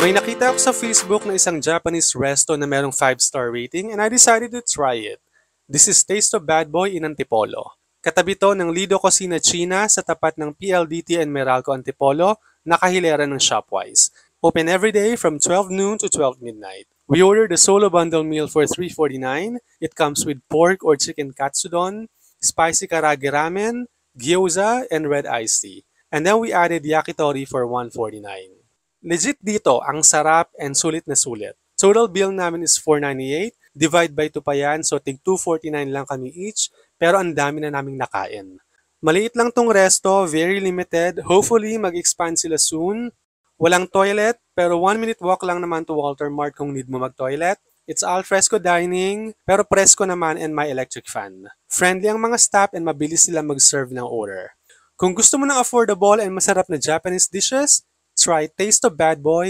May nakita ako sa Facebook na isang Japanese resto na merong 5-star rating and I decided to try it. This is Taste of Bad Boy in Antipolo. Katabi to ng Lido Cocina China sa tapat ng PLDT and Meralco Antipolo, nakahilera ng Shopwise. Open every day from 12 noon to 12 midnight. We ordered a solo bundle meal for $3.49. It comes with pork or chicken katsudon, spicy karage ramen, gyoza, and red iced tea. And then we added yakitori for $1.49. Legit dito, ang sarap and sulit na sulit. Total bill namin is $4.98. Divide by 2 pa yan, so tig $2.49 lang kami each, pero ang dami na naming nakain. Maliit lang tong resto, very limited. Hopefully, mag-expand sila soon. Walang toilet, pero 1-minute walk lang naman to Walter Mart kung need mo mag-toilet. It's al fresco dining, pero presko naman and may electric fan. Friendly ang mga staff and mabilis sila mag-serve ng order. Kung gusto mo ng affordable and masarap na Japanese dishes, try Taste of Bad Boy